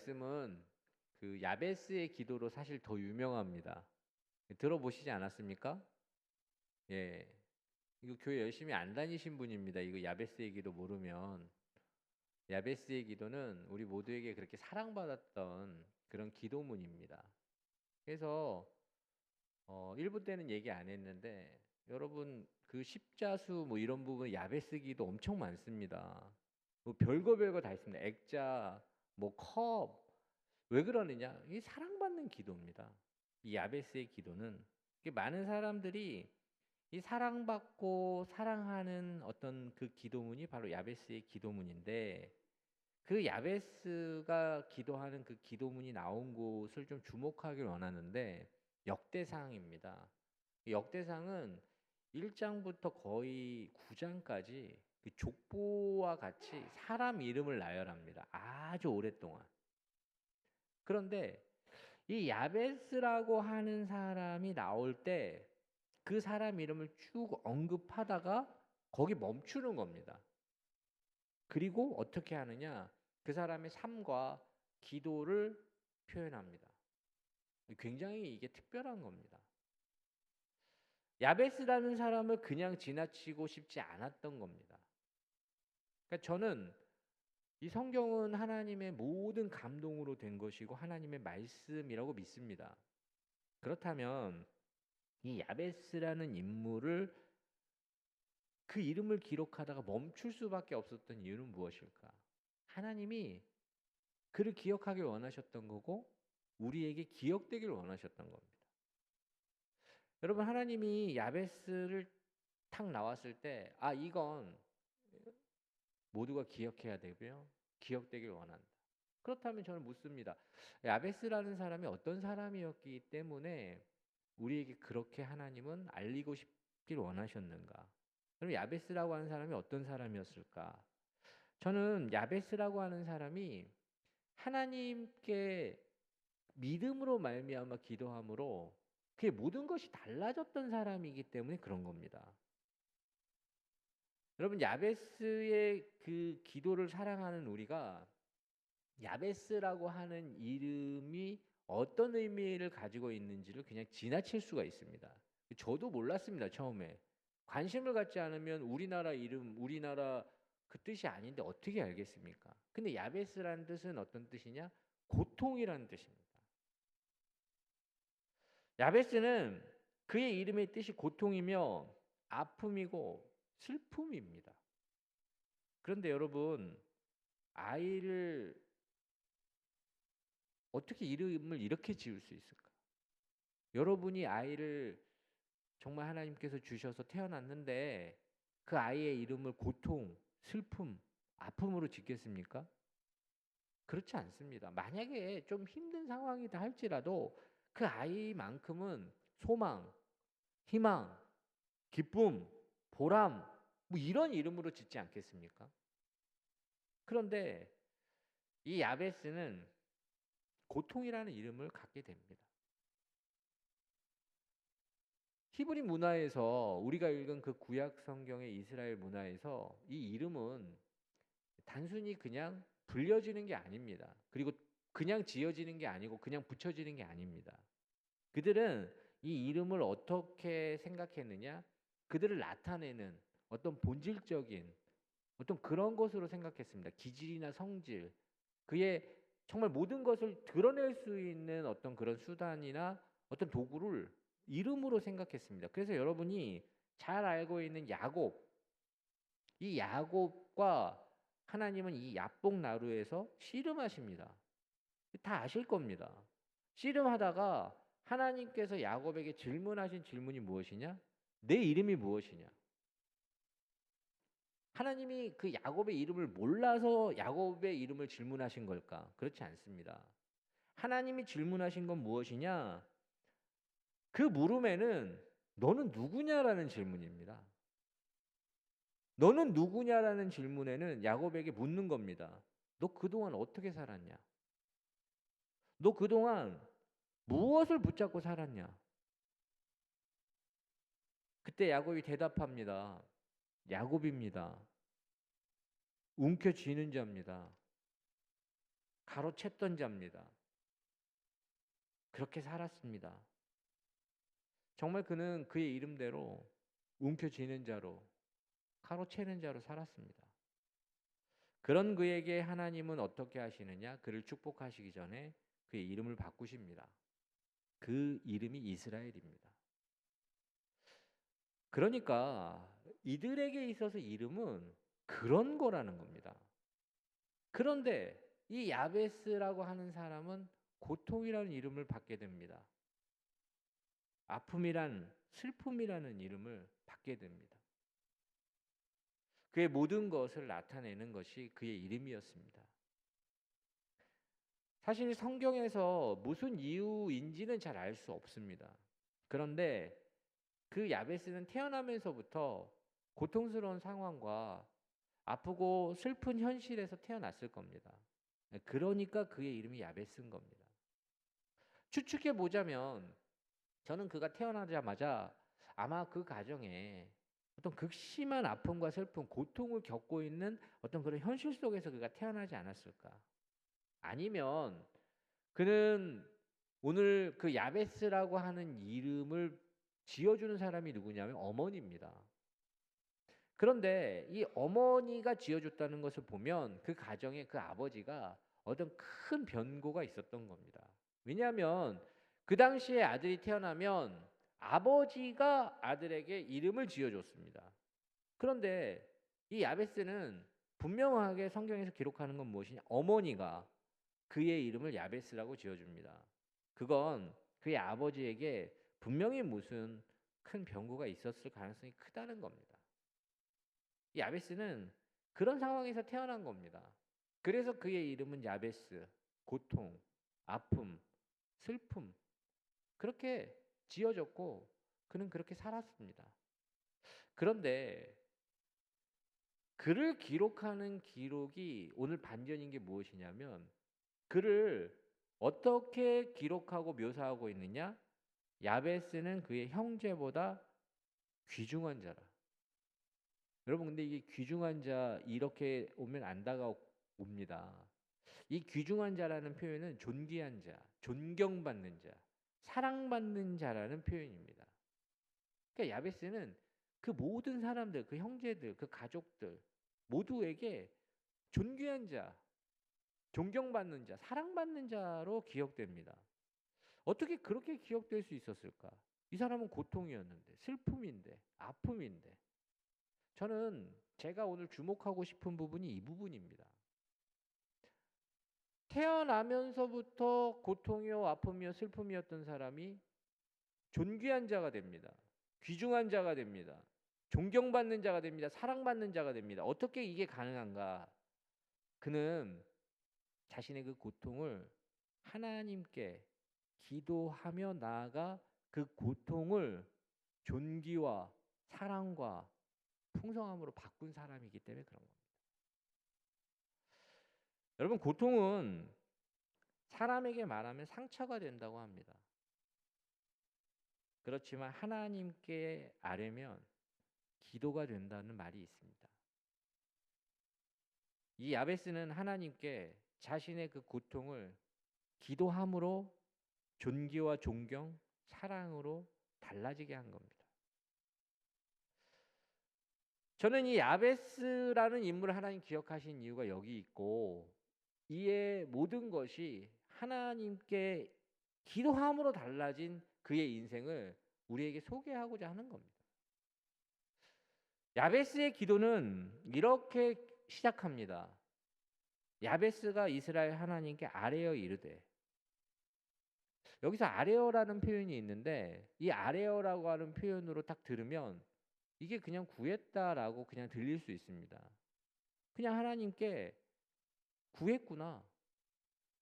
말씀은 그 야베스의 기도로 사실 더 유명합니다. 들어보시지 않았습니까? 예. 이거 교회 열심히 안 다니신 분입니다. 이거 야베스의 기도 모르면. 야베스의 기도는 우리 모두에게 그렇게 사랑받았던 그런 기도문입니다. 그래서 1부 때는 얘기 안 했는데 여러분 그 십자수 뭐 이런 부분 야베스 기도 엄청 많습니다. 뭐 별거 다 있습니다. 액자, 뭐 컵. 왜 그러느냐? 이 사랑받는 기도입니다. 이 야베스의 기도는 많은 사람들이 이 사랑받고 사랑하는 어떤 그 기도문이 바로 야베스의 기도문인데 그 야베스가 기도하는 그 기도문이 나온 곳을 좀 주목하길 원하는데 역대상입니다. 역대상은 1장부터 거의 9장까지 그 족보와 같이 사람 이름을 나열합니다. 아주 오랫동안. 그런데 이 야베스라고 하는 사람이 나올 때 그 사람 이름을 쭉 언급하다가 거기 멈추는 겁니다. 그리고 어떻게 하느냐? 그 사람의 삶과 기도를 표현합니다. 굉장히 이게 특별한 겁니다. 야베스라는 사람을 그냥 지나치고 싶지 않았던 겁니다. 그러니까 저는 이 성경은 하나님의 모든 감동으로 된 것이고 하나님의 말씀이라고 믿습니다. 그렇다면 이 야베스라는 인물을 그 이름을 기록하다가 멈출 수밖에 없었던 이유는 무엇일까? 하나님이 그를 기억하길 원하셨던 거고 우리에게 기억되길 원하셨던 겁니다. 여러분 하나님이 야베스를 탁 나왔을 때 이건 모두가 기억해야 되고요. 기억되길 원한다. 그렇다면 저는 묻습니다. 야베스라는 사람이 어떤 사람이었기 때문에 우리에게 그렇게 하나님은 알리고 싶길 원하셨는가? 그럼 야베스라고 하는 사람이 어떤 사람이었을까? 저는 야베스라고 하는 사람이 하나님께 믿음으로 말미암아 기도함으로 그의 모든 것이 달라졌던 사람이기 때문에 그런 겁니다. 여러분 야베스의 그 기도를 사랑하는 우리가 야베스라고 하는 이름이 어떤 의미를 가지고 있는지를 그냥 지나칠 수가 있습니다. 저도 몰랐습니다. 처음에 관심을 갖지 않으면 우리나라 이름, 우리나라 그 뜻이 아닌데 어떻게 알겠습니까? 근데 야베스라는 뜻은 어떤 뜻이냐? 고통이라는 뜻입니다. 야베스는 그의 이름의 뜻이 고통이며 아픔이고 슬픔입니다. 그런데 여러분 아이를 어떻게 이름을 이렇게 지을 수 있을까? 여러분이 아이를 정말 하나님께서 주셔서 태어났는데 그 아이의 이름을 고통, 슬픔, 아픔으로 짓겠습니까? 그렇지 않습니다. 만약에 좀 힘든 상황이다 할지라도 그 아이만큼은 소망, 희망, 기쁨, 보람 뭐 이런 이름으로 짓지 않겠습니까? 그런데 이 야베스는 고통이라는 이름을 갖게 됩니다. 히브리 문화에서 우리가 읽은 그 구약 성경의 이스라엘 문화에서 이 이름은 단순히 그냥 불려지는 게 아닙니다. 그리고 그냥 지어지는 게 아니고 그냥 붙여지는 게 아닙니다. 그들은 이 이름을 어떻게 생각했느냐? 그들을 나타내는 어떤 본질적인 어떤 그런 것으로 생각했습니다. 기질이나 성질, 그의 정말 모든 것을 드러낼 수 있는 어떤 그런 수단이나 어떤 도구를 이름으로 생각했습니다. 그래서 여러분이 잘 알고 있는 야곱, 이 야곱과 하나님은 이 야복 나루에서 씨름하십니다. 다 아실 겁니다. 씨름하다가 하나님께서 야곱에게 질문하신 질문이 무엇이냐? 내 이름이 무엇이냐? 하나님이 그 야곱의 이름을 몰라서 야곱의 이름을 질문하신 걸까? 그렇지 않습니다. 하나님이 질문하신 건 무엇이냐? 그 물음에는 너는 누구냐라는 질문입니다. 너는 누구냐라는 질문에는 야곱에게 묻는 겁니다. 너 그동안 어떻게 살았냐? 너 그동안 무엇을 붙잡고 살았냐? 그때 야곱이 대답합니다. 야곱입니다. 움켜쥐는 자입니다. 가로챘던 자입니다. 그렇게 살았습니다. 정말 그는 그의 이름대로 움켜쥐는 자로, 가로채는 자로 살았습니다. 그런 그에게 하나님은 어떻게 하시느냐? 그를 축복하시기 전에 그의 이름을 바꾸십니다. 그 이름이 이스라엘입니다. 그러니까 이들에게 있어서 이름은 그런 거라는 겁니다. 그런데 이 야베스라고 하는 사람은 고통이라는 이름을 받게 됩니다. 아픔이란, 슬픔이라는 이름을 받게 됩니다. 그의 모든 것을 나타내는 것이 그의 이름이었습니다. 사실 성경에서 무슨 이유인지는 잘 알 수 없습니다. 그런데 그 야베스는 태어나면서부터 고통스러운 상황과 아프고 슬픈 현실에서 태어났을 겁니다. 그러니까 그의 이름이 야베스인 겁니다. 추측해 보자면 저는 그가 태어나자마자 아마 그 가정에 어떤 극심한 아픔과 슬픔, 고통을 겪고 있는 어떤 그런 현실 속에서 그가 태어나지 않았을까? 아니면 그는 오늘 그 야베스라고 하는 이름을 지어주는 사람이 누구냐면 어머니입니다. 그런데 이 어머니가 지어줬다는 것을 보면 그 가정에 그 아버지가 어떤 큰 변고가 있었던 겁니다. 왜냐하면 그 당시에 아들이 태어나면 아버지가 아들에게 이름을 지어줬습니다. 그런데 이 야베스는 분명하게 성경에서 기록하는 건 무엇이냐? 어머니가 그의 이름을 야베스라고 지어줍니다. 그건 그의 아버지에게 분명히 무슨 큰 변고가 있었을 가능성이 크다는 겁니다. 이 야베스는 그런 상황에서 태어난 겁니다. 그래서 그의 이름은 야베스, 고통, 아픔, 슬픔 그렇게 지어졌고 그는 그렇게 살았습니다. 그런데 그를 기록하는 기록이 오늘 반전인 게 무엇이냐면 그를 어떻게 기록하고 묘사하고 있느냐? 야베스는 그의 형제보다 귀중한 자라. 여러분 근데 이게 귀중한 자 이렇게 오면 안 다가옵니다. 이 귀중한 자라는 표현은 존귀한 자, 존경받는 자, 사랑받는 자라는 표현입니다. 그러니까 야베스는 그 모든 사람들, 그 형제들, 그 가족들 모두에게 존귀한 자, 존경받는 자, 사랑받는 자로 기억됩니다. 어떻게 그렇게 기억될 수 있었을까? 이 사람은 고통이었는데, 슬픔인데, 아픔인데. 저는 제가 오늘 주목하고 싶은 부분이 이 부분입니다. 태어나면서부터 고통이요, 아픔이요, 슬픔이었던 사람이 존귀한 자가 됩니다. 귀중한 자가 됩니다. 존경받는 자가 됩니다. 사랑받는 자가 됩니다. 어떻게 이게 가능한가? 그는 자신의 그 고통을 하나님께 기도하며 나아가 그 고통을 존귀와 사랑과 풍성함으로 바꾼 사람이기 때문에 그런 겁니다. 여러분 고통은 사람에게 말하면 상처가 된다고 합니다. 그렇지만 하나님께 아뢰면 기도가 된다는 말이 있습니다. 이 야베스는 하나님께 자신의 그 고통을 기도함으로 존귀와 존경, 사랑으로 달라지게 한 겁니다. 저는 이 야베스라는 인물을 하나님 기억하신 이유가 여기 있고 이의 모든 것이 하나님께 기도함으로 달라진 그의 인생을 우리에게 소개하고자 하는 겁니다. 야베스의 기도는 이렇게 시작합니다. 야베스가 이스라엘 하나님께 아뢰어 이르되 여기서 아뢰어라는 표현이 있는데 이 아뢰어라고 하는 표현으로 딱 들으면 이게 그냥 구했다라고 그냥 들릴 수 있습니다. 그냥 하나님께 구했구나.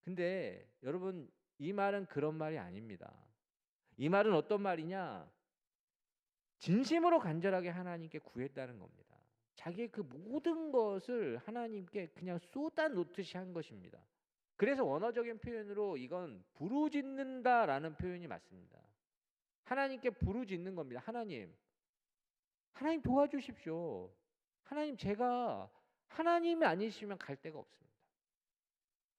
근데 여러분 이 말은 그런 말이 아닙니다. 이 말은 어떤 말이냐? 진심으로 간절하게 하나님께 구했다는 겁니다. 자기의 그 모든 것을 하나님께 그냥 쏟아 놓듯이 한 것입니다. 그래서 원어적인 표현으로 이건 부르짖는다라는 표현이 맞습니다. 하나님께 부르짖는 겁니다. 하나님 도와주십시오. 하나님 제가 하나님이 아니시면 갈 데가 없습니다.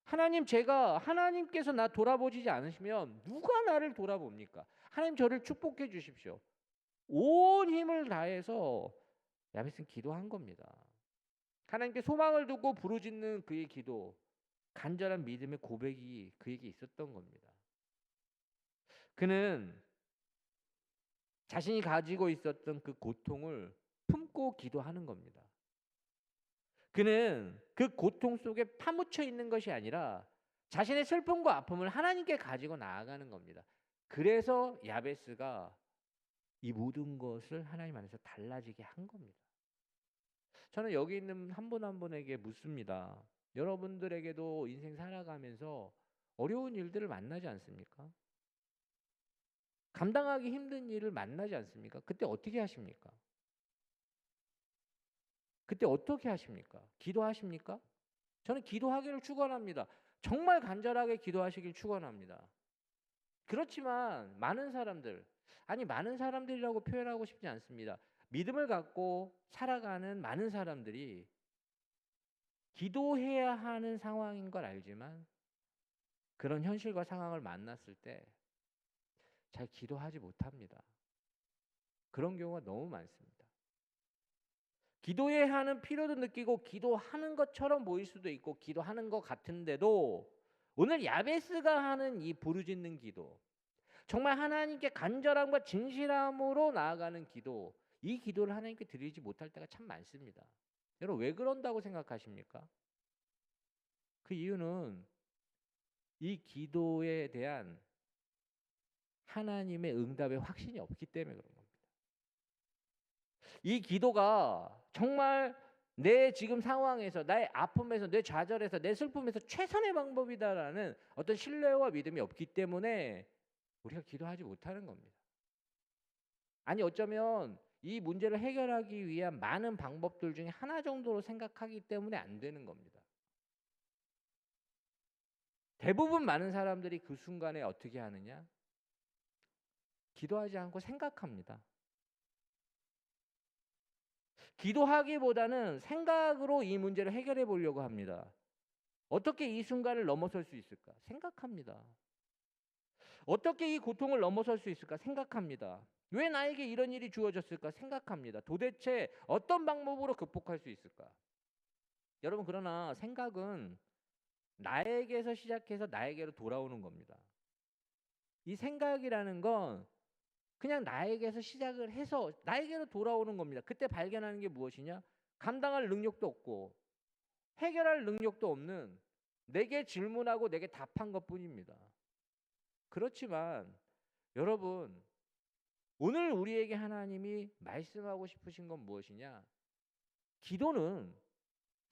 하나님, 하나님께서 나 돌아보시지 않으시면 누가 나를 돌아봅니까? 하나님, 저를 축복해 주십시오. 온 힘을 다해서 야베스는 기도한 겁니다. 하나님께 소망을 두고 부르짖는 그의 기도, 간절한 믿음의 고백이 그에게 있었던 겁니다. 그는 자신이 가지고 있었던 그 고통을 품고 기도하는 겁니다. 그는 그 고통 속에 파묻혀 있는 것이 아니라 자신의 슬픔과 아픔을 하나님께 가지고 나아가는 겁니다. 그래서 야베스가 이 모든 것을 하나님 안에서 달라지게 한 겁니다. 저는 여기 있는 한 분 한 분에게 묻습니다. 여러분들에게도 인생 살아가면서 어려운 일들을 만나지 않습니까? 감당하기 힘든 일을 만나지 않습니까? 그때 어떻게 하십니까? 그때 어떻게 하십니까? 기도하십니까? 저는 기도하기를 축원합니다. 정말 간절하게 기도하시길 축원합니다. 그렇지만 많은 사람들이라고 표현하고 싶지 않습니다. 믿음을 갖고 살아가는 많은 사람들이 기도해야 하는 상황인 걸 알지만 그런 현실과 상황을 만났을 때 잘 기도하지 못합니다. 그런 경우가 너무 많습니다. 기도해야 하는 필요도 느끼고 기도하는 것처럼 보일 수도 있고 기도하는 것 같은데도 오늘 야베스가 하는 이 부르짖는 기도, 정말 하나님께 간절함과 진실함으로 나아가는 기도, 이 기도를 하나님께 드리지 못할 때가 참 많습니다. 여러분, 왜 그런다고 생각하십니까? 그 이유는 이 기도에 대한 하나님의 응답의 확신이 없기 때문에 그런 겁니다. 이 기도가 정말 내 지금 상황에서, 나의 아픔에서, 내 좌절에서, 내 슬픔에서 최선의 방법이다라는 어떤 신뢰와 믿음이 없기 때문에 우리가 기도하지 못하는 겁니다. 아니, 어쩌면 이 문제를 해결하기 위한 많은 방법들 중에 하나 정도로 생각하기 때문에 안 되는 겁니다. 대부분 많은 사람들이 그 순간에 어떻게 하느냐? 기도하지 않고 생각합니다. 기도하기보다는 생각으로 이 문제를 해결해 보려고 합니다. 어떻게 이 순간을 넘어설 수 있을까? 생각합니다. 어떻게 이 고통을 넘어설 수 있을까? 생각합니다. 왜 나에게 이런 일이 주어졌을까? 생각합니다. 도대체 어떤 방법으로 극복할 수 있을까? 여러분, 그러나 생각은 나에게서 시작해서 나에게로 돌아오는 겁니다. 이 생각이라는 건 그냥 나에게서 시작을 해서 나에게로 돌아오는 겁니다. 그때 발견하는 게 무엇이냐? 감당할 능력도 없고 해결할 능력도 없는 내게 질문하고 내게 답한 것뿐입니다. 그렇지만 여러분, 오늘 우리에게 하나님이 말씀하고 싶으신 건 무엇이냐? 기도는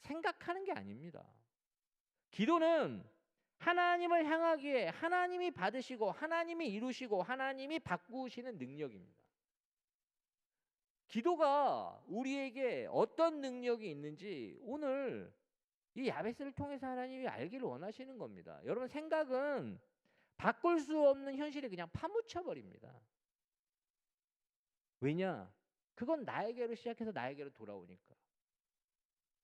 생각하는 게 아닙니다. 기도는 하나님을 향하기에 하나님이 받으시고 하나님이 이루시고 하나님이 바꾸시는 능력입니다. 기도가 우리에게 어떤 능력이 있는지 오늘 이 야베스를 통해서 하나님이 알기를 원하시는 겁니다. 여러분, 생각은 바꿀 수 없는 현실에 그냥 파묻혀 버립니다. 왜냐? 그건 나에게로 시작해서 나에게로 돌아오니까.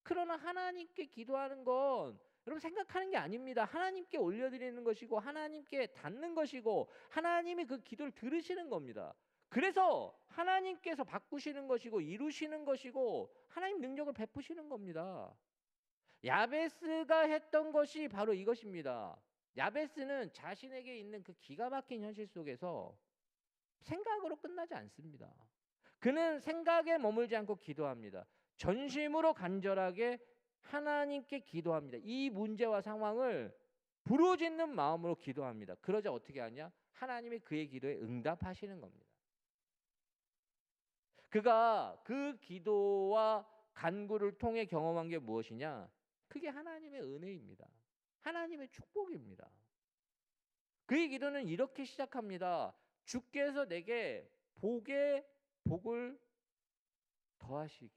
그러나 하나님께 기도하는 건 여러분 생각하는 게 아닙니다. 하나님께 올려드리는 것이고 하나님께 닿는 것이고 하나님이 그 기도를 들으시는 겁니다. 그래서 하나님께서 바꾸시는 것이고 이루시는 것이고 하나님 능력을 베푸시는 겁니다. 야베스가 했던 것이 바로 이것입니다. 야베스는 자신에게 있는 그 기가 막힌 현실 속에서 생각으로 끝나지 않습니다. 그는 생각에 머물지 않고 기도합니다. 전심으로 간절하게 하나님께 기도합니다. 이 문제와 상황을 부르짖는 마음으로 기도합니다. 그러자 어떻게 하냐? 하나님이 그의 기도에 응답하시는 겁니다. 그가 그 기도와 간구를 통해 경험한 게 무엇이냐? 그게 하나님의 은혜입니다. 하나님의 축복입니다. 그의 기도는 이렇게 시작합니다. 주께서 내게 복을 더하시기.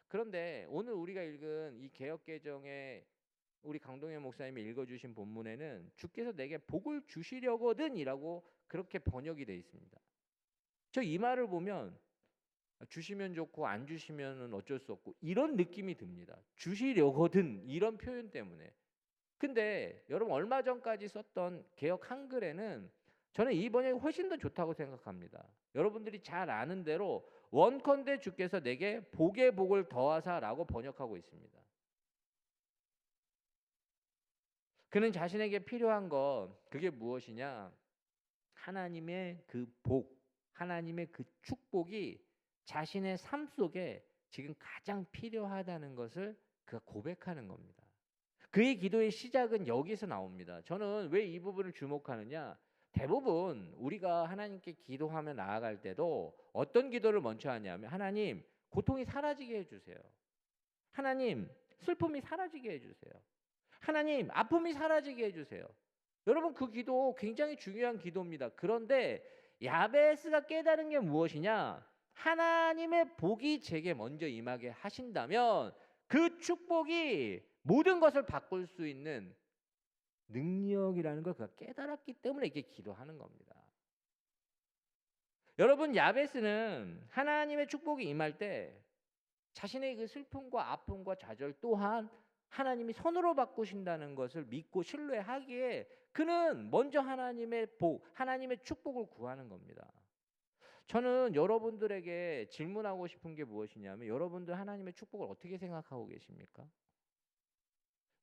그런데 오늘 우리가 읽은 이 개역개정에 우리 강동현 목사님이 읽어주신 본문에는 주께서 내게 복을 주시려거든이라고 그렇게 번역이 되어 있습니다. 저 이 말을 보면 주시면 좋고 안 주시면 어쩔 수 없고 이런 느낌이 듭니다. 주시려거든 이런 표현 때문에. 근데 여러분 얼마 전까지 썼던 개역 한글에는 저는 이 번역이 훨씬 더 좋다고 생각합니다. 여러분들이 잘 아는 대로 원컨대 주께서 내게 복의 복을 더하사라고 번역하고 있습니다. 그는 자신에게 필요한 것, 그게 무엇이냐? 하나님의 그 복, 하나님의 그 축복이 자신의 삶 속에 지금 가장 필요하다는 것을 그가 고백하는 겁니다. 그의 기도의 시작은 여기서 나옵니다. 저는 왜 이 부분을 주목하느냐? 대부분 우리가 하나님께 기도하며 나아갈 때도 어떤 기도를 먼저 하냐면, 하나님 고통이 사라지게 해주세요. 하나님 슬픔이 사라지게 해주세요. 하나님 아픔이 사라지게 해주세요. 여러분 그 기도 굉장히 중요한 기도입니다. 그런데 야베스가 깨달은 게 무엇이냐? 하나님의 복이 제게 먼저 임하게 하신다면 그 축복이 모든 것을 바꿀 수 있는 능력이라는 걸 그가 깨달았기 때문에 이게 기도하는 겁니다. 여러분 야베스는 하나님의 축복이 임할 때 자신의 그 슬픔과 아픔과 좌절 또한 하나님이 선으로 바꾸신다는 것을 믿고 신뢰하기에 그는 먼저 하나님의 복, 하나님의 축복을 구하는 겁니다. 저는 여러분들에게 질문하고 싶은 게 무엇이냐면, 여러분들 하나님의 축복을 어떻게 생각하고 계십니까?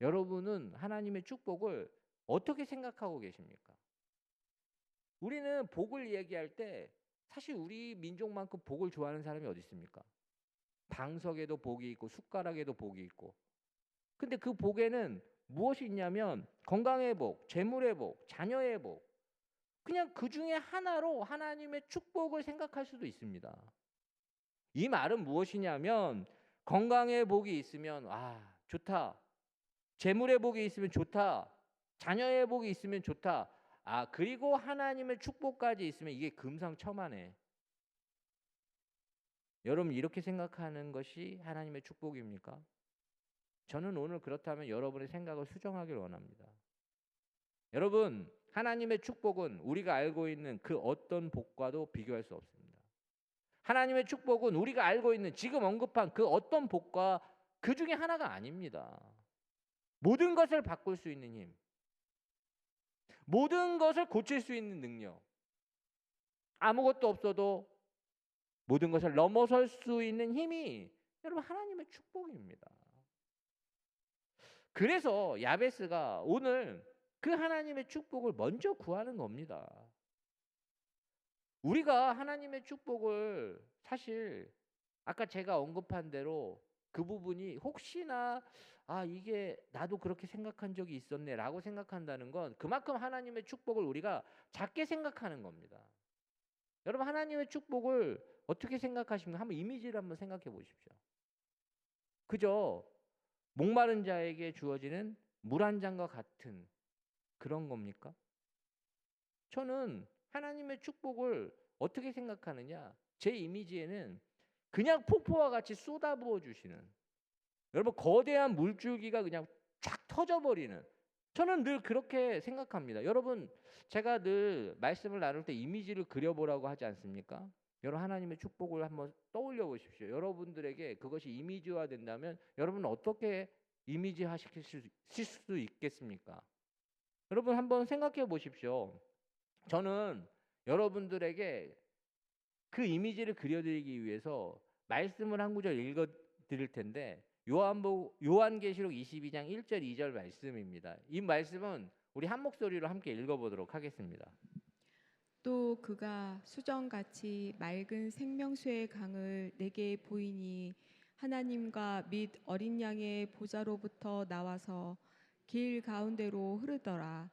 여러분은 하나님의 축복을 어떻게 생각하고 계십니까? 우리는 복을 얘기할 때 사실 우리 민족만큼 복을 좋아하는 사람이 어디 있습니까? 방석에도 복이 있고 숟가락에도 복이 있고. 근데 그 복에는 무엇이 있냐면 건강의 복, 재물의 복, 자녀의 복. 그냥 그 중에 하나로 하나님의 축복을 생각할 수도 있습니다. 이 말은 무엇이냐면 건강의 복이 있으면 좋다. 재물의 복이 있으면 좋다. 자녀의 복이 있으면 좋다. 그리고 하나님의 축복까지 있으면 이게 금상첨화네. 여러분 이렇게 생각하는 것이 하나님의 축복입니까? 저는 오늘 그렇다면 여러분의 생각을 수정하길 원합니다. 여러분 하나님의 축복은 우리가 알고 있는 그 어떤 복과도 비교할 수 없습니다. 하나님의 축복은 우리가 알고 있는 지금 언급한 그 어떤 복과 그 중에 하나가 아닙니다. 모든 것을 바꿀 수 있는 힘, 모든 것을 고칠 수 있는 능력, 아무것도 없어도 모든 것을 넘어설 수 있는 힘이 여러분 하나님의 축복입니다. 그래서 야베스가 오늘 그 하나님의 축복을 먼저 구하는 겁니다. 우리가 하나님의 축복을 사실 아까 제가 언급한 대로 그 부분이 혹시나 이게 나도 그렇게 생각한 적이 있었네 라고 생각한다는 건 그만큼 하나님의 축복을 우리가 작게 생각하는 겁니다. 여러분 하나님의 축복을 어떻게 생각하십니까? 한번 이미지를 한번 생각해 보십시오. 그저 목마른 자에게 주어지는 물 한 잔과 같은 그런 겁니까? 저는 하나님의 축복을 어떻게 생각하느냐? 제 이미지에는 그냥 폭포와 같이 쏟아부어 주시는, 여러분 거대한 물줄기가 그냥 쫙 터져버리는, 저는 늘 그렇게 생각합니다. 여러분 제가 늘 말씀을 나눌 때 이미지를 그려보라고 하지 않습니까? 여러분 하나님의 축복을 한번 떠올려 보십시오. 여러분들에게 그것이 이미지화 된다면 여러분은 어떻게 이미지화 시킬 수 있겠습니까? 여러분 한번 생각해 보십시오. 저는 여러분들에게 그 이미지를 그려드리기 위해서 말씀을 한 구절 읽어 드릴 텐데 요한계시록 22장 1절 2절 말씀입니다. 이 말씀은 우리 한 목소리로 함께 읽어보도록 하겠습니다. 또 그가 수정같이 맑은 생명수의 강을 내게 보이니 하나님과 및 어린 양의 보좌로부터 나와서 길 가운데로 흐르더라.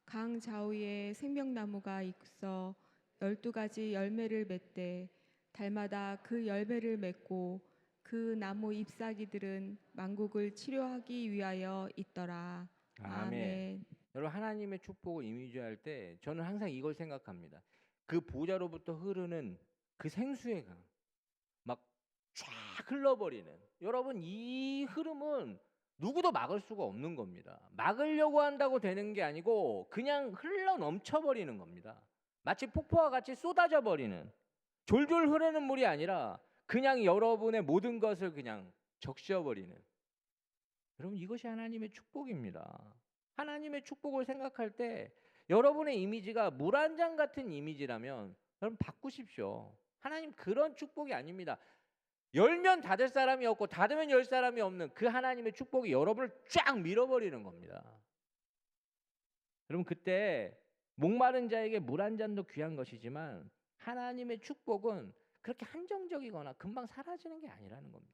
강 좌우에 생명나무가 있어 12가지 열매를 맺되 달마다 그 열매를 맺고 그 나무 잎사귀들은 만국을 치료하기 위하여 있더라. 아멘. 여러분 하나님의 축복을 이미지할 때 저는 항상 이걸 생각합니다. 그 보좌로부터 흐르는 그 생수의 강, 막 쫙 흘러버리는, 여러분 이 흐름은 누구도 막을 수가 없는 겁니다. 막으려고 한다고 되는 게 아니고 그냥 흘러 넘쳐버리는 겁니다. 마치 폭포와 같이 쏟아져 버리는, 졸졸 흐르는 물이 아니라 그냥 여러분의 모든 것을 그냥 적셔버리는, 여러분 이것이 하나님의 축복입니다. 하나님의 축복을 생각할 때 여러분의 이미지가 물 한 잔 같은 이미지라면 여러분 바꾸십시오. 하나님 그런 축복이 아닙니다. 열면 닫을 사람이 없고 닫으면 열 사람이 없는 그 하나님의 축복이 여러분을 쫙 밀어버리는 겁니다. 여러분 그때 목마른 자에게 물 한 잔도 귀한 것이지만 하나님의 축복은 그렇게 한정적이거나 금방 사라지는 게 아니라는 겁니다.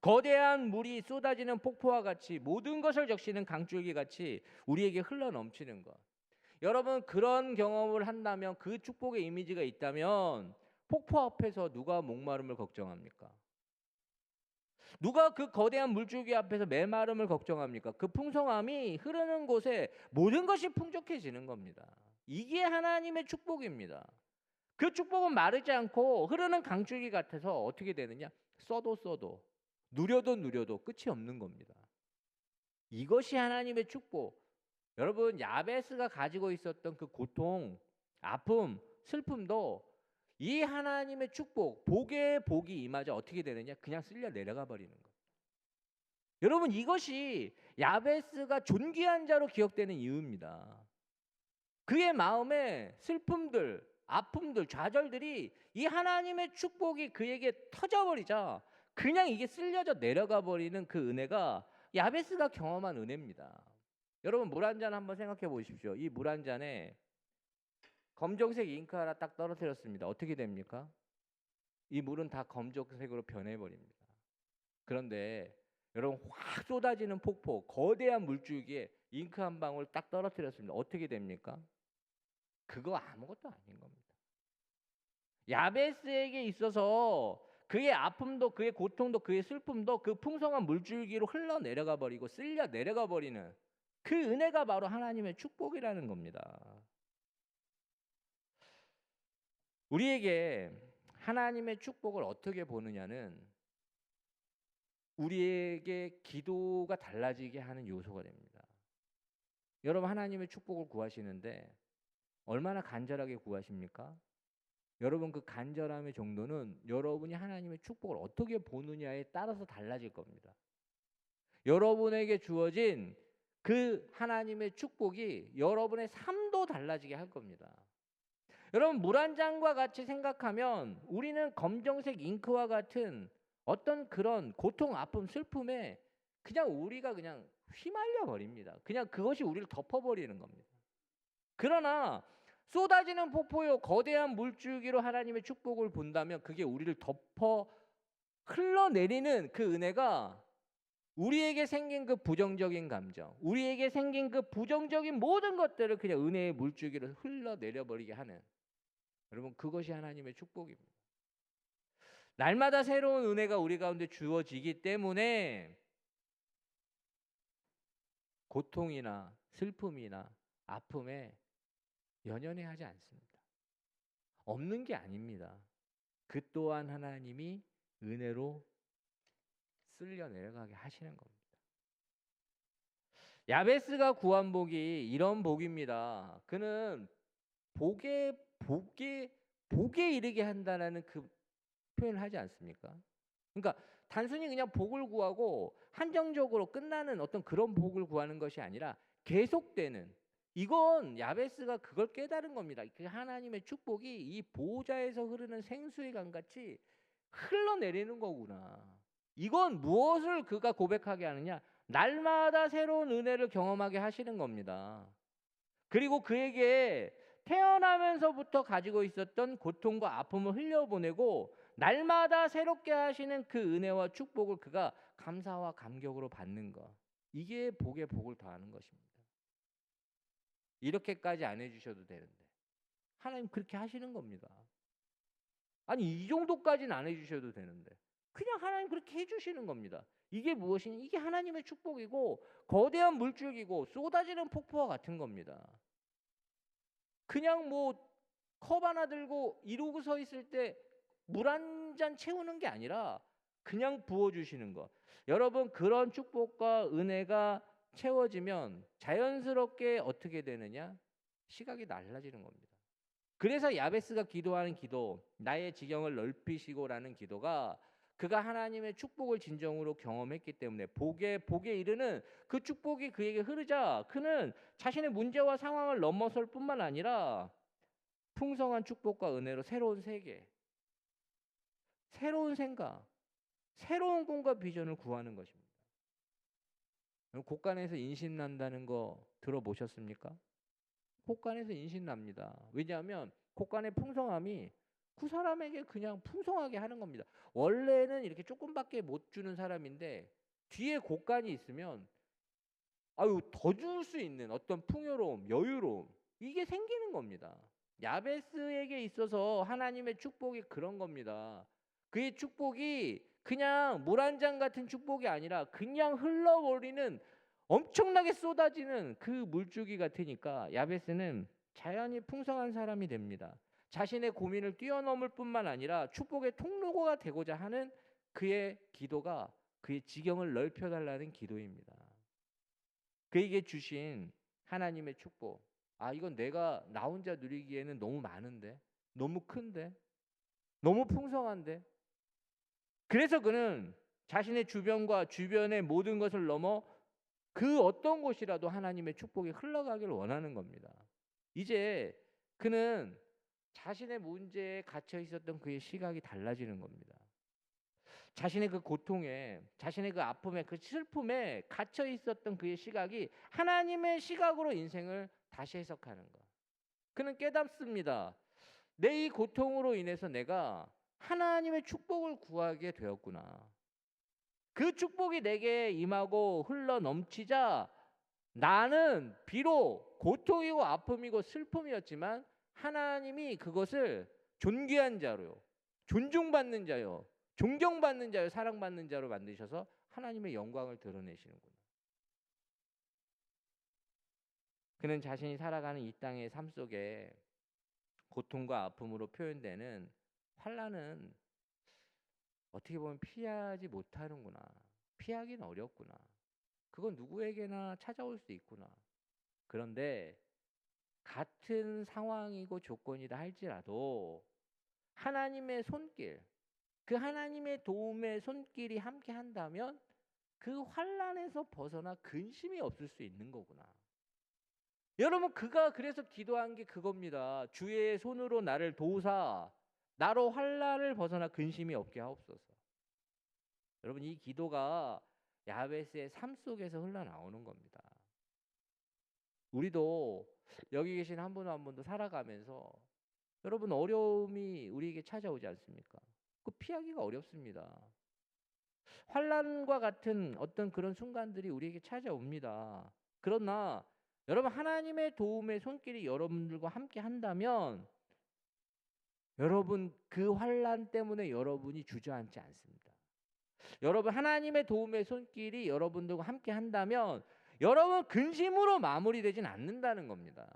거대한 물이 쏟아지는 폭포와 같이 모든 것을 적시는 강줄기 같이 우리에게 흘러넘치는 것. 여러분 그런 경험을 한다면 그 축복의 이미지가 있다면 폭포 앞에서 누가 목마름을 걱정합니까? 누가 그 거대한 물줄기 앞에서 메마름을 걱정합니까? 그 풍성함이 흐르는 곳에 모든 것이 풍족해지는 겁니다. 이게 하나님의 축복입니다. 그 축복은 마르지 않고 흐르는 강줄기 같아서 어떻게 되느냐? 써도 누려도 끝이 없는 겁니다. 이것이 하나님의 축복. 여러분 야베스가 가지고 있었던 그 고통, 아픔, 슬픔도 이 하나님의 축복, 복의 복이 임하자 어떻게 되느냐? 그냥 쓸려 내려가 버리는 거예요. 여러분 이것이 야베스가 존귀한 자로 기억되는 이유입니다. 그의 마음에 슬픔들, 아픔들, 좌절들이 이 하나님의 축복이 그에게 터져버리자 그냥 이게 쓸려져 내려가 버리는 그 은혜가 야베스가 경험한 은혜입니다. 여러분 물 한 잔 한번 생각해 보십시오. 이 물 한 잔에 검정색 잉크 하나 딱 떨어뜨렸습니다. 어떻게 됩니까? 이 물은 다 검정색으로 변해버립니다. 그런데 여러분 확 쏟아지는 폭포, 거대한 물줄기에 잉크 한 방울 딱 떨어뜨렸습니다. 어떻게 됩니까? 그거 아무것도 아닌 겁니다. 야베스에게 있어서 그의 아픔도 그의 고통도 그의 슬픔도 그 풍성한 물줄기로 흘러내려가 버리고 쓸려 내려가 버리는 그 은혜가 바로 하나님의 축복이라는 겁니다. 우리에게 하나님의 축복을 어떻게 보느냐는 우리에게 기도가 달라지게 하는 요소가 됩니다. 여러분 하나님의 축복을 구하시는데 얼마나 간절하게 구하십니까? 여러분 그 간절함의 정도는 여러분이 하나님의 축복을 어떻게 보느냐에 따라서 달라질 겁니다. 여러분에게 주어진 그 하나님의 축복이 여러분의 삶도 달라지게 할 겁니다. 여러분 물 한 잔과 같이 생각하면 우리는 검정색 잉크와 같은 어떤 그런 고통, 아픔, 슬픔에 그냥 우리가 그냥 휘말려 버립니다. 그냥 그것이 우리를 덮어버리는 겁니다. 그러나 쏟아지는 폭포요 거대한 물줄기로 하나님의 축복을 본다면 그게 우리를 덮어 흘러내리는 그 은혜가 우리에게 생긴 그 부정적인 감정, 우리에게 생긴 그 부정적인 모든 것들을 그냥 은혜의 물줄기로 흘러내려 버리게 하는 여러분 그것이 하나님의 축복입니다. 날마다 새로운 은혜가 우리 가운데 주어지기 때문에 고통이나 슬픔이나 아픔에 연연해하지 않습니다. 없는 게 아닙니다. 그 또한 하나님이 은혜로 쓸려 내려가게 하시는 겁니다. 야베스가 구한 복이 이런 복입니다. 그는 복에 이르게 한다라는 그 표현을 하지 않습니까? 그러니까 단순히 그냥 복을 구하고 한정적으로 끝나는 어떤 그런 복을 구하는 것이 아니라 계속되는 이건 야베스가 그걸 깨달은 겁니다. 그 하나님의 축복이 이 보좌에서 흐르는 생수의 강같이 흘러내리는 거구나. 이건 무엇을 그가 고백하게 하느냐? 날마다 새로운 은혜를 경험하게 하시는 겁니다. 그리고 그에게 태어나면서부터 가지고 있었던 고통과 아픔을 흘려보내고 날마다 새롭게 하시는 그 은혜와 축복을 그가 감사와 감격으로 받는 것. 이게 복에 복을 더하는 것입니다. 이렇게까지 안 해주셔도 되는데 하나님 그렇게 하시는 겁니다. 아니 이 정도까지는 안 해주셔도 되는데 그냥 하나님 그렇게 해주시는 겁니다. 이게 무엇이냐? 이게 하나님의 축복이고 거대한 물줄기고 쏟아지는 폭포와 같은 겁니다. 그냥 뭐 컵 하나 들고 이러고 서 있을 때 물 한 잔 채우는 게 아니라 그냥 부어주시는 것. 여러분 그런 축복과 은혜가 채워지면 자연스럽게 어떻게 되느냐? 시각이 달라지는 겁니다. 그래서 야베스가 기도하는 기도, 나의 지경을 넓히시고라는 기도가 그가 하나님의 축복을 진정으로 경험했기 때문에 복에 이르는 그 축복이 그에게 흐르자 그는 자신의 문제와 상황을 넘어설 뿐만 아니라 풍성한 축복과 은혜로 새로운 세계, 새로운 생각, 새로운 꿈과 비전을 구하는 것입니다. 곳간에서 인신난다는 거 들어보셨습니까? 곳간에서 인신납니다. 왜냐하면 곳간의 풍성함이 그 사람에게 그냥 풍성하게 하는 겁니다. 원래는 이렇게 조금밖에 못 주는 사람인데 뒤에 곳간이 있으면 아유 더 줄 수 있는 어떤 풍요로움, 여유로움 이게 생기는 겁니다. 야베스에게 있어서 하나님의 축복이 그런 겁니다. 그의 축복이 그냥 물 한 잔 같은 축복이 아니라 그냥 흘러버리는 엄청나게 쏟아지는 그 물줄기 같으니까 야베스는 자연히 풍성한 사람이 됩니다. 자신의 고민을 뛰어넘을 뿐만 아니라 축복의 통로가 되고자 하는 그의 기도가 그의 지경을 넓혀달라는 기도입니다. 그에게 주신 하나님의 축복. 아, 이건 내가 나 혼자 누리기에는 너무 많은데, 너무 큰데, 너무 풍성한데. 그래서 그는 자신의 주변과 주변의 모든 것을 넘어 그 어떤 곳이라도 하나님의 축복이 흘러가기를 원하는 겁니다. 이제 그는 자신의 문제에 갇혀 있었던 그의 시각이 달라지는 겁니다. 자신의 그 고통에, 자신의 그 아픔에, 그 슬픔에 갇혀 있었던 그의 시각이 하나님의 시각으로 인생을 다시 해석하는 것. 그는 깨닫습니다. 내 이 고통으로 인해서 내가 하나님의 축복을 구하게 되었구나. 그 축복이 내게 임하고 흘러 넘치자 나는 비록 고통이고 아픔이고 슬픔이었지만 하나님이 그것을 존귀한 자로, 존중받는 자요, 존경받는 자요, 사랑받는 자로 만드셔서 하나님의 영광을 드러내시는구나. 그는 자신이 살아가는 이 땅의 삶 속에 고통과 아픔으로 표현되는 환난은 어떻게 보면 피하지 못하는구나. 피하기는 어렵구나. 그건 누구에게나 찾아올 수 있구나. 그런데 같은 상황이고 조건이다 할지라도 하나님의 손길, 그 하나님의 도움의 손길이 함께 한다면 그 환난에서 벗어나 근심이 없을 수 있는 거구나. 여러분 그가 그래서 기도한 게 그겁니다. 주의 손으로 나를 도우사 나로 환난을 벗어나 근심이 없게 하옵소서. 여러분 이 기도가 야베스의 삶 속에서 흘러나오는 겁니다. 우리도 여기 계신 한 분 한 분도 살아가면서 여러분 어려움이 우리에게 찾아오지 않습니까? 그 피하기가 어렵습니다. 환난과 같은 어떤 그런 순간들이 우리에게 찾아옵니다. 그러나 여러분 하나님의 도움의 손길이 여러분들과 함께 한다면 여러분 그 환난 때문에 여러분이 주저앉지 않습니다. 여러분 하나님의 도움의 손길이 여러분들과 함께 한다면 여러분 근심으로 마무리되진 않는다는 겁니다.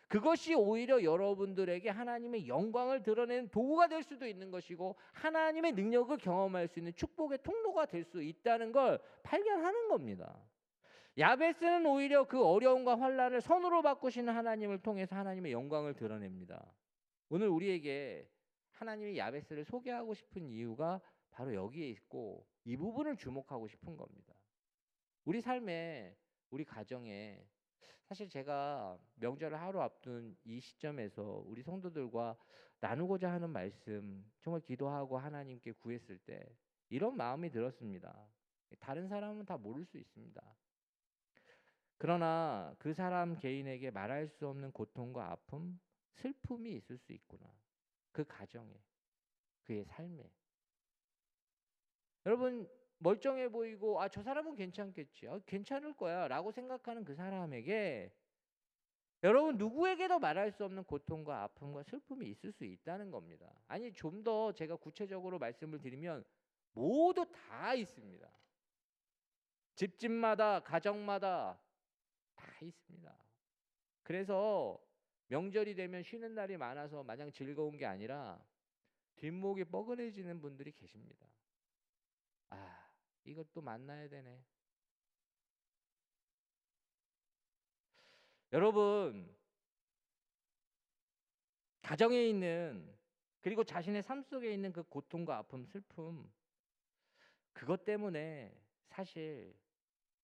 그것이 오히려 여러분들에게 하나님의 영광을 드러내는 도구가 될 수도 있는 것이고 하나님의 능력을 경험할 수 있는 축복의 통로가 될 수 있다는 걸 발견하는 겁니다. 야베스는 오히려 그 어려움과 환난을 선으로 바꾸시는 하나님을 통해서 하나님의 영광을 드러냅니다. 오늘 우리에게 하나님이 야베스를 소개하고 싶은 이유가 바로 여기에 있고 이 부분을 주목하고 싶은 겁니다. 우리 삶에 우리 가정에 사실 제가 명절을 하루 앞둔 이 시점에서 우리 성도들과 나누고자 하는 말씀 정말 기도하고 하나님께 구했을 때 이런 마음이 들었습니다. 다른 사람은 다 모를 수 있습니다. 그러나 그 사람 개인에게 말할 수 없는 고통과 아픔, 슬픔이 있을 수 있구나. 그 가정에, 그의 삶에. 여러분 멀쩡해 보이고 저 사람은 괜찮겠지. 괜찮을 거야 라고 생각하는 그 사람에게 여러분 누구에게도 말할 수 없는 고통과 아픔과 슬픔이 있을 수 있다는 겁니다. 아니 좀 더 제가 구체적으로 말씀을 드리면 모두 다 있습니다. 집집마다 가정마다 다 있습니다. 그래서 명절이 되면 쉬는 날이 많아서 마냥 즐거운 게 아니라 뒷목이 뻐근해지는 분들이 계십니다. 이것도 만나야 되네. 여러분 가정에 있는 그리고 자신의 삶 속에 있는 그 고통과 아픔, 슬픔 그것 때문에 사실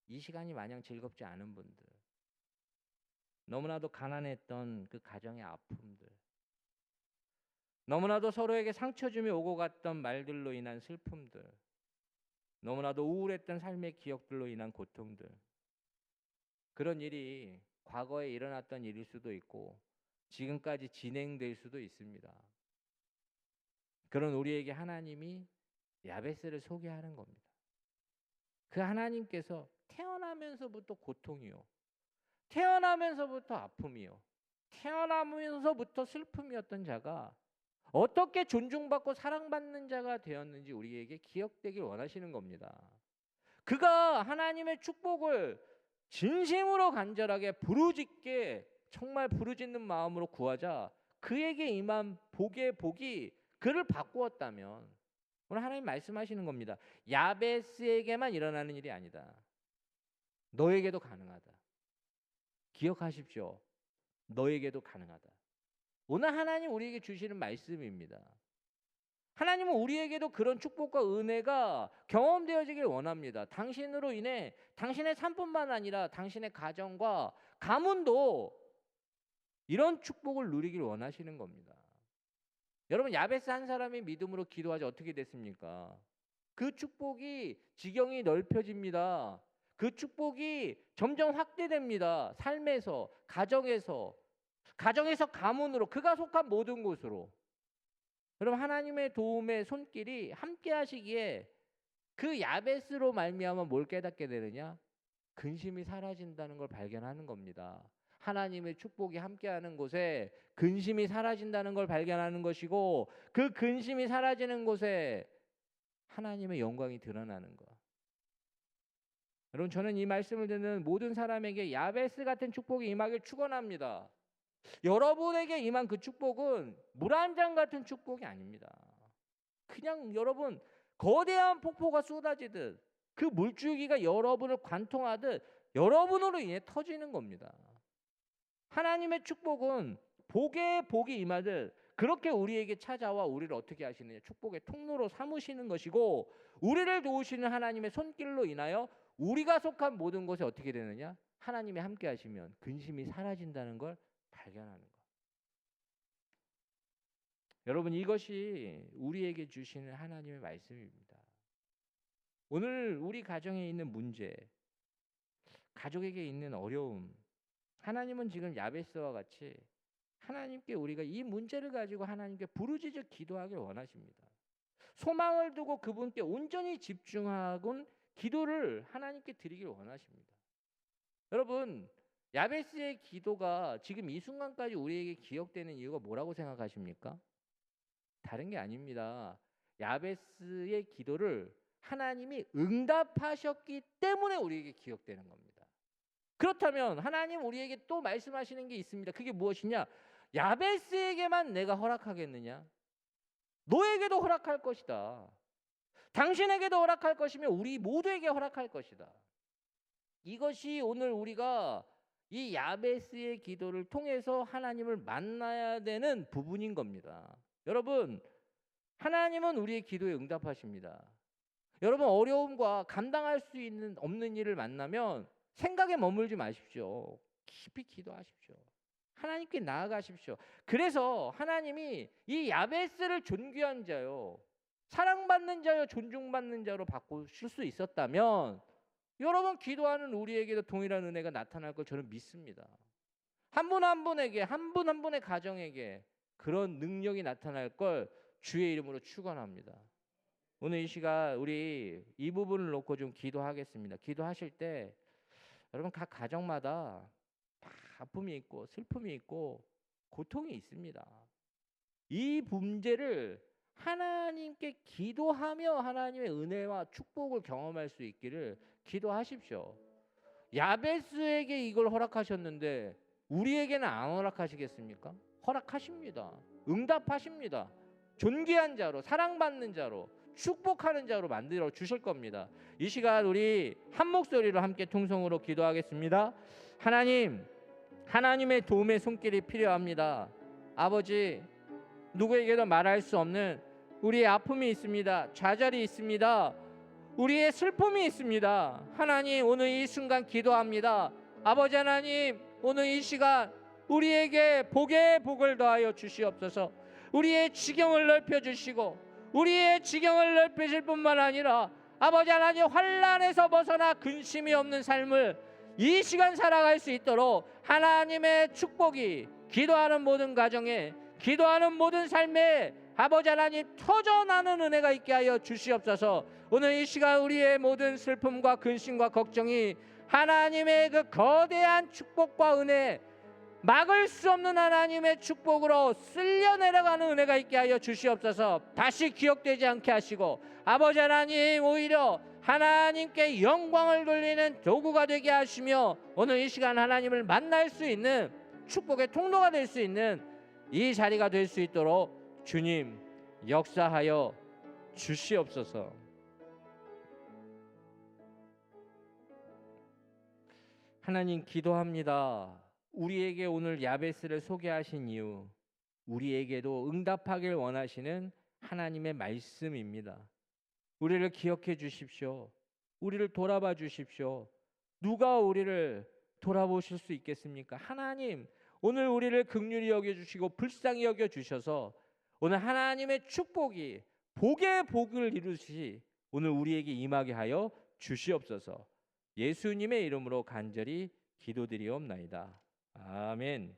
이 시간이 마냥 즐겁지 않은 분들, 너무나도 가난했던 그 가정의 아픔들, 너무나도 서로에게 상처 주며 오고 갔던 말들로 인한 슬픔들, 너무나도 우울했던 삶의 기억들로 인한 고통들, 그런 일이 과거에 일어났던 일일 수도 있고 지금까지 진행될 수도 있습니다. 그런 우리에게 하나님이 야베스를 소개하는 겁니다. 그 하나님께서 태어나면서부터 고통이요, 태어나면서부터 아픔이요, 태어나면서부터 슬픔이었던 자가 어떻게 존중받고 사랑받는 자가 되었는지 우리에게 기억되길 원하시는 겁니다. 그가 하나님의 축복을 진심으로 간절하게 부르짖게 정말 부르짖는 마음으로 구하자 그에게 임한 복의 복이 그를 바꾸었다면, 오늘 하나님 말씀하시는 겁니다. 야베스에게만 일어나는 일이 아니다. 너에게도 가능하다. 기억하십시오. 너에게도 가능하다. 오늘 하나님 우리에게 주시는 말씀입니다. 하나님은 우리에게도 그런 축복과 은혜가 경험되어지길 원합니다. 당신으로 인해 당신의 삶뿐만 아니라 당신의 가정과 가문도 이런 축복을 누리길 원하시는 겁니다. 여러분, 야베스 한 사람이 믿음으로 기도하지 어떻게 됐습니까? 그 축복이 지경이 넓혀집니다. 그 축복이 점점 확대됩니다. 삶에서, 가정에서 가문으로, 그가 속한 모든 곳으로. 여러분, 하나님의 도움의 손길이 함께 하시기에 그 야베스로 말미암아 뭘 깨닫게 되느냐? 근심이 사라진다는 걸 발견하는 겁니다. 하나님의 축복이 함께하는 곳에 근심이 사라진다는 걸 발견하는 것이고, 그 근심이 사라지는 곳에 하나님의 영광이 드러나는 것. 여러분, 저는 이 말씀을 듣는 모든 사람에게 야베스 같은 축복이 임하길 축원합니다. 여러분에게 임한 그 축복은 물 한 잔 같은 축복이 아닙니다. 그냥 여러분, 거대한 폭포가 쏟아지듯 그 물줄기가 여러분을 관통하듯 여러분으로 인해 터지는 겁니다. 하나님의 축복은 복에 복이 임하듯 그렇게 우리에게 찾아와 우리를 어떻게 하시느냐? 축복의 통로로 삼으시는 것이고, 우리를 도우시는 하나님의 손길로 인하여 우리가 속한 모든 것에 어떻게 되느냐? 하나님이 함께 하시면 근심이 사라진다는 걸 발견하는 것. 여러분, 이것이 우리에게 주시는 하나님의 말씀입니다. 오늘 우리 가정에 있는 문제, 가족에게 있는 어려움, 하나님은 지금 야베스와 같이 하나님께 우리가 이 문제를 가지고 하나님께 부르짖어 기도하길 원하십니다. 소망을 두고 그분께 온전히 집중하곤 기도를 하나님께 드리길 원하십니다. 여러분, 야베스의 기도가 지금 이 순간까지 우리에게 기억되는 이유가 뭐라고 생각하십니까? 다른 게 아닙니다. 야베스의 기도를 하나님이 응답하셨기 때문에 우리에게 기억되는 겁니다. 그렇다면 하나님 우리에게 또 말씀하시는 게 있습니다. 그게 무엇이냐? 야베스에게만 내가 허락하겠느냐? 너에게도 허락할 것이다. 당신에게도 허락할 것이며 우리 모두에게 허락할 것이다. 이것이 오늘 우리가 이 야베스의 기도를 통해서 하나님을 만나야 되는 부분인 겁니다. 여러분, 하나님은 우리의 기도에 응답하십니다. 여러분, 어려움과 감당할 수 없는 일을 만나면 생각에 머물지 마십시오. 깊이 기도하십시오. 하나님께 나아가십시오. 그래서 하나님이 이 야베스를 존귀한 자요, 사랑받는 자요, 존중받는 자로 바꾸실 수 있었다면 여러분, 기도하는 우리에게도 동일한 은혜가 나타날 걸 저는 믿습니다. 한 분 한 분에게, 한 분 한 분의 가정에게 그런 능력이 나타날 걸 주의 이름으로 축원합니다. 오늘 이 시간 우리 이 부분을 놓고 좀 기도하겠습니다. 기도하실 때 여러분, 각 가정마다 다 아픔이 있고 슬픔이 있고 고통이 있습니다. 이 문제를 하나님께 기도하며 하나님의 은혜와 축복을 경험할 수 있기를 기도하십시오. 야베스에게 이걸 허락하셨는데 우리에게는 안 허락하시겠습니까? 허락하십니다. 응답하십니다. 존귀한 자로, 사랑받는 자로, 축복하는 자로 만들어 주실 겁니다. 이 시간 우리 한 목소리로 함께 통성으로 기도하겠습니다. 하나님, 하나님의 도움의 손길이 필요합니다. 아버지, 누구에게도 말할 수 없는 우리의 아픔이 있습니다. 좌절이 있습니다. 우리의 슬픔이 있습니다. 하나님, 오늘 이 순간 기도합니다. 아버지 하나님, 오늘 이 시간 우리에게 복에 복을 더하여 주시옵소서. 우리의 지경을 넓혀주시고 우리의 지경을 넓히실 뿐만 아니라 아버지 하나님, 환난에서 벗어나 근심이 없는 삶을 이 시간 살아갈 수 있도록 하나님의 축복이 기도하는 모든 가정에, 기도하는 모든 삶에 아버지 하나님 터져나는 은혜가 있게 하여 주시옵소서. 오늘 이 시간 우리의 모든 슬픔과 근심과 걱정이 하나님의 그 거대한 축복과 은혜, 막을 수 없는 하나님의 축복으로 쓸려 내려가는 은혜가 있게 하여 주시옵소서. 다시 기억되지 않게 하시고 아버지 하나님, 오히려 하나님께 영광을 돌리는 도구가 되게 하시며 오늘 이 시간 하나님을 만날 수 있는 축복의 통로가 될 수 있는 이 자리가 될 수 있도록 주님 역사하여 주시옵소서. 하나님, 기도합니다. 우리에게 오늘 야베스를 소개하신 이유, 우리에게도 응답하길 원하시는 하나님의 말씀입니다. 우리를 기억해 주십시오. 우리를 돌아봐 주십시오. 누가 우리를 돌아보실 수 있겠습니까? 하나님, 오늘 우리를 긍휼히 여겨주시고 불쌍히 여겨주셔서 오늘 하나님의 축복이 복의 복을 이루시 오늘 우리에게 임하게 하여 주시옵소서. 예수님의 이름으로 간절히 기도드리옵나이다. 아멘.